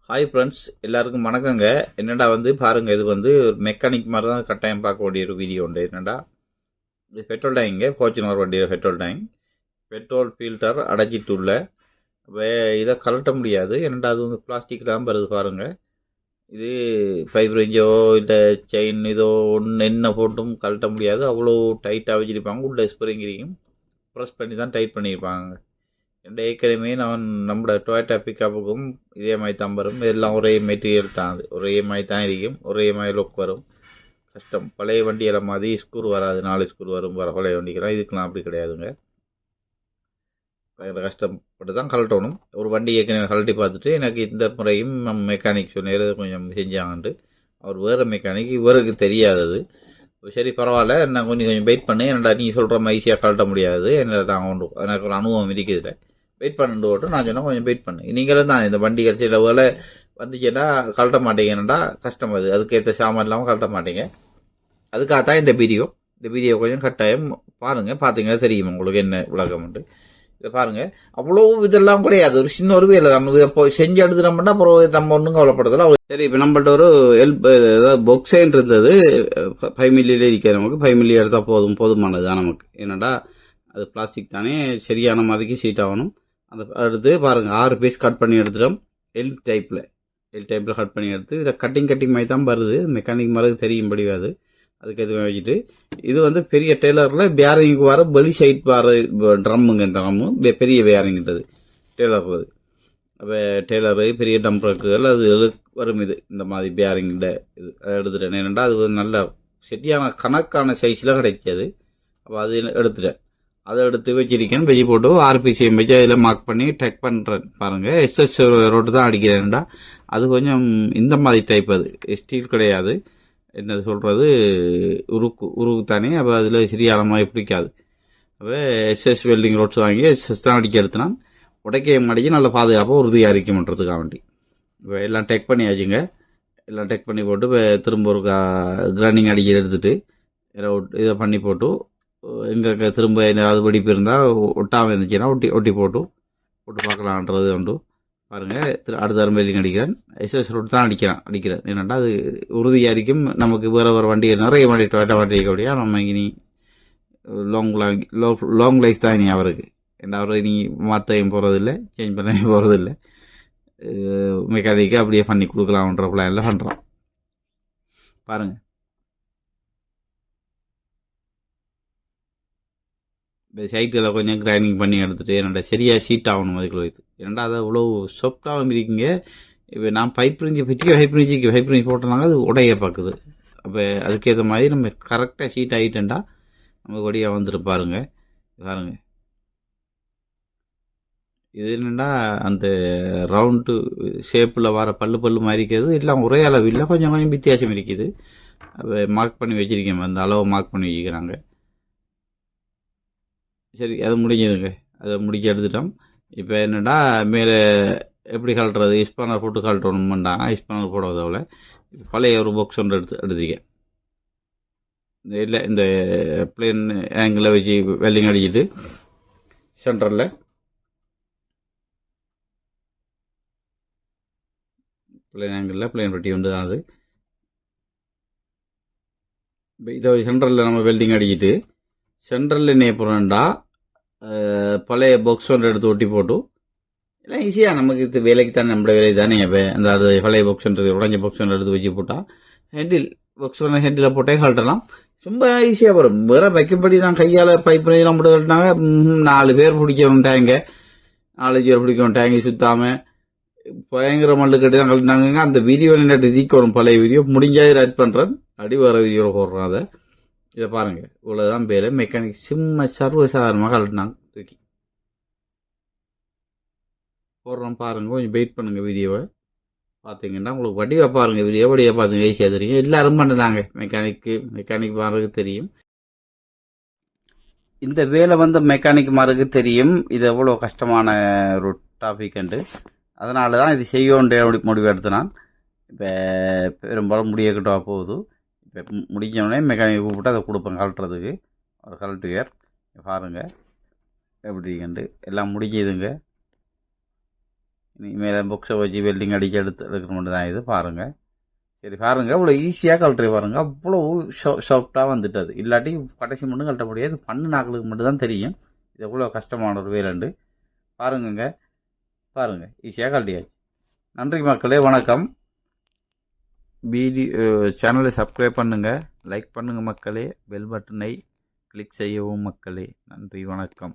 Hi friends, எல்லாருக்கும் வணக்கங்க. என்னடா பாருங்க, இது ஒரு மெக்கானிக் மாதிரி தான் கட்டாயம் பார்க்க வேண்டிய ஒரு வீடியோ உண்டு. என்னடா இது பெட்ரோல் டேங்க, ஃபார்ச்சுனர் வண்டியோட பெட்ரோல் டேங்க், பெட்ரோல் ஃபில்டர் அடைச்சிட்டு உள்ள இதை கழட்ட முடியாது. என்னடா அது பிளாஸ்டிக் தான் வருது பாருங்க. இது ஃபைவ் ரேஞ்சோ இல்லை செயின் இதோ ஒன்று என்ன போட்டும் கழட்ட முடியாது. அவ்வளோ டைட்டாக வச்சுருப்பாங்க. உள்ள ஸ்ப்ரிங் இருக்கும், ப்ரெஸ் பண்ணி தான் டைட் பண்ணியிருப்பாங்க. ஏற்கனவே நான் நம்மளோட டொயோட்டா பிக்கப்புக்கும் இதே மாதிரி தான் வரும். எல்லாம் ஒரே மெட்டீரியல் தான், அது ஒரே மாதிரி தான் இருக்கும், ஒரே மாதிரி லுக் வரும். கஷ்டம். பழைய வண்டியெல்லாம் மாதிரி ஸ்க்ரூ வராது, 4 ஸ்க்ரூ வரும் பழைய வண்டிக்கெல்லாம். இதுக்கெல்லாம் அப்படி கிடையாதுங்க. பயங்கர கஷ்டப்பட்டு தான் கழட்டணும். ஒரு வண்டி ஏற்கனவே கழட்டி பார்த்துட்டு எனக்கு இந்த முறையும் மெக்கானிக் சொன்னேன் கொஞ்சம் செஞ்சாங்கன்ட்டு. அவர் வேறு மெக்கானிக், இவருக்கு தெரியாதது. சரி பரவாயில்ல, நான் கொஞ்சம் வெயிட் பண்ணு. என்னடா நீ சொல்கிற மாதிரி ஈஸியாக கழட்ட முடியாது, என்ன நான் எனக்கு ஒரு அனுபவம் இருக்குது, வெயிட் பண்ணிட்டு ஓட்டும். நான் சொன்னால் கொஞ்சம் வெயிட் பண்ணு. நீங்களும் தான் இந்த வண்டி சில வேலை வந்துச்சுன்னா கழட்ட மாட்டீங்கன்னா கஷ்டம். அதுக்கேற்ற சாமான் இல்லாமல் கழட்ட மாட்டீங்க. அதுக்காகத்தான் இந்த வீடியோ கொஞ்சம் கட்டாயம் பாருங்கள். பார்த்தீங்கன்னா தெரியும் உங்களுக்கு என்ன விளக்கம்ண்டு. இதை பாருங்கள், அவ்வளோ இதெல்லாம் கிடையாது, ஒரு சின்ன ஒரு வேலை தான். இதை செஞ்சு எடுத்துட்டோம்னா அப்புறம் நம்ம ஒன்றும் கவலைப்படுறதில்ல. சரி, இப்போ நம்மள்ட்ட ஒரு பொக்ஸைன் இருந்தது 5 மில்லியில் இருக்கிற. நமக்கு 5 மில்லி எடுத்தால் போதுமானது தான் நமக்கு. என்னடா அது பிளாஸ்டிக் தானே, சரியான மாதிரிக்கு சீட் ஆகணும். அந்த எடுத்து பாருங்கள், 6 பீஸ் கட் பண்ணி எடுத்துட்டோம். எல் டைப்பில் கட் பண்ணி எடுத்து இதில் கட்டிங் மாதிரி தான் வருது. மெக்கானிக் மாதிரி தெரியும்படி அதுக்கு எதுவும் வச்சுட்டு, இது பெரிய டெய்லரில் பேரிங்க்கு வர வெளி சைட் வர ட்ரம்முங்க. இந்த ட்ரம்மு பெரிய பேரிங்கிறது டெய்லர். அப்போ டெய்லரு பெரிய டம்ப்ரக்குகள் அது வரும். இந்த மாதிரி பேரிங்கில் இது எடுத்துட்டேன். ஏன்னா அது நல்ல செட்டியான கணக்கான சைஸில் கிடைச்சது. அப்போ அது எடுத்துட்டேன். அதை எடுத்து வச்சிருக்கேன். வெஜி போட்டு ஆர்பிசிஎம் வச்சு அதில் மார்க் பண்ணி டெக் பண்ணுறேன். பாருங்கள், எஸ்எஸ் ரோட்டு தான் அடிக்கிறேன்டா. அது கொஞ்சம் இந்த மாதிரி டைப், அது ஸ்டீல் கிடையாது. என்னது சொல்கிறது, உருக்கு தானே. அப்போ அதில் சரியானமாக பிடிக்காது. அப்போ எஸ்எஸ் வெல்டிங் ரோட்ஸ் வாங்கி எஸ்எஸ் தான் அடிக்க எடுத்துனான். உடைக்க அடிச்சு நல்ல பாதுகாப்பாக உறுதியாக அரிக்கணுன்றதுக்காக வேண்டி இப்போ எல்லாம் டெக் பண்ணியாச்சுங்க. எல்லாம் டெக் பண்ணி போட்டு இப்போ திரும்ப ஒரு கிரைண்டிங் அடிக்க எடுத்துகிட்டு இதை பண்ணி போட்டு எங்கே திரும்ப ஏதாவது வெடிப்பு இருந்தால் ஒட்டாமல் இருந்துச்சுன்னா ஒட்டி போட்டு பார்க்கலான்றது உண்டு. பாருங்கள், அடுத்த தரம் வெல்டிங் அடிக்கிறேன். எஸ்எஸ் ரோட் தான் அடிக்கிறேன். என்னென்னா அது உறுதியாக இருக்கும். நமக்கு வேறு வண்டி நிறைய வண்டி டொயோட்டா வண்டி இருக்கக்கூடிய நம்ம இனி லாங் லைஃப் தான் இனி அவருக்கு. ஏன்னா அவர் இனி மாற்றையும் போகிறதில்லை, சேஞ்ச் பண்ணவும் போகிறதில்லை. மெக்கானிக்கு அப்படியே பண்ணி கொடுக்கலாம்ன்ற பிளானில் பண்ணுறோம். பாருங்கள், இந்த சைட்டில் கொஞ்சம் கிரைண்டிங் பண்ணி எடுத்துகிட்டு என்னோட சரியாக ஷீட் ஆகணும். அதுக்குள்ள வைத்து ஏன்னா அதை அவ்வளோ சாஃப்டாகவும் இருக்கீங்க. இப்போ நான் பைப் ரிஞ்சு போட்டோம்னாங்க அது உடைய பார்க்குது. அப்போ அதுக்கேற்ற மாதிரி நம்ம கரெக்டாக ஷீட் ஆகிட்டேன்டா நமக்கு ஒடியாக வந்துட்டு. பாருங்கள், இது என்னென்னா அந்த ரவுண்டு ஷேப்பில் வர பல்லு மாதிரி இருக்கிறது எல்லாம் ஒரே அளவு இல்லை, கொஞ்சம் வித்தியாசம் இருக்குது. அப்போ மார்க் பண்ணி வச்சுருக்கேன், அந்த அளவை மார்க் பண்ணி வச்சுக்கிறாங்க. சரி, அது முடிஞ்சதுங்க. அதை முடிச்சு எடுத்துட்டோம். இப்போ என்னென்னா மேலே எப்படி கழட்டுறது, இஸ்பானர் போட்டு கழட்டணும்டாங்க. இஸ்பானர் போடாதவளை பழைய ஒரு பாக்ஸ் ஒன்று எடுத்துக்கேன். இல்லை, இந்த பிளேன் ஆங்கிளில் வச்சு வெல்டிங் அடிச்சுட்டு சென்டரில் பிளேன் ஆங்கிளில் பிளேன் பெட்டி உண்டு தான் அது. இப்போ இதை சென்டரில் நம்ம வெல்டிங் அடிச்சுட்டு சென்டரில் என்ன போகிறோம்டா பழைய பாக்ஸ் ஒன்று எடுத்து ஒட்டி போட்டு எல்லாம் ஈஸியாக நமக்கு இது வேலைக்கு தானே, நம்மளோட வேலைக்கு தானே. அந்த பழைய பாக்ஸ் உடஞ்ச பாக்ஸ் ஒன்று எடுத்து வச்சு போட்டால் ஹேண்டில் போட்டே கழட்டலாம். ரொம்ப ஈஸியாக வரும். வேற வைக்கும்படி நான் கையால் பைப் எல்லாம் போட்டு கழட்டினாங்க. 4 பேர் பிடிக்கணும் டேங்க, 4 பேர் பிடிக்கணும் டேங்கி சுத்தாமல் பயங்கர மல்லு கட்டி தான் கழட்டினாங்க. அந்த வீடியோ என்ன வரும், பழைய வீடியோ முடிஞ்சாது ஆட் பண்ணுறேன். அடி வர வீடியோ போடுறேன். அதை இதை பாருங்கள், இவ்வளோதான் பேர். மெக்கானிக் சும்மா சர்வசாதாரணமாக கழட்டினாங்க, தூக்கி போடுறோம். பாருங்கள், கொஞ்சம் வெயிட் பண்ணுங்கள். வீடியோவை பார்த்தீங்கன்னா உங்களுக்கு வடிவாக பாருங்கள். வடிவாக பார்த்துங்க, ஈஸியாக தெரியும். எல்லாரும் பண்ணுறாங்க, மெக்கானிக் மாருக்கு தெரியும். இந்த வேலை மெக்கானிக் மாருக்கு தெரியும் இது எவ்வளோ கஷ்டமான ஒரு டாபிக்ண்டு. அதனால தான் இது செய்யோன்ற முடிவு எடுத்து நான் இப்போ பெரும்பாலும் முடியக்கிட்டா போகுது. இப்போ முடிஞ்சோடனே மெக்கானிக் கூப்பிட்டு அதை கொடுப்பேன் கழட்டுறதுக்கு. ஒரு கழட்டுவார். பாருங்கள் எப்படிங்கண்டு எல்லாம் முடிஞ்சதுங்க. இனிமேல் புக்ஸை வச்சு வெல்டிங் அடிக்க எடுக்கிற மட்டும் தான் இது பாருங்கள். சரி பாருங்கள், இவ்வளோ ஈஸியாக கழட்டுற பாருங்கள், அவ்வளோ சாஃப்டாக வந்துட்டது. இல்லாட்டி கடைசி மட்டும் கழட்ட முடியாது, பண்ணு நாக்களுக்கு மட்டும் தான் தெரியும் இது எவ்வளோ கஷ்டமான ஒரு வேலைண்டு. பாருங்கங்க, பாருங்கள் ஈஸியாக கழட்டியாச்சு. நன்றி மக்களே, வணக்கம். சேனலை சப்ஸ்கிரைப் பண்ணுங்கள், லைக் பண்ணுங்கள் மக்களே, பெல் பட்டனை கிளிக் செய்யவும் மக்களே. நன்றி, வணக்கம்.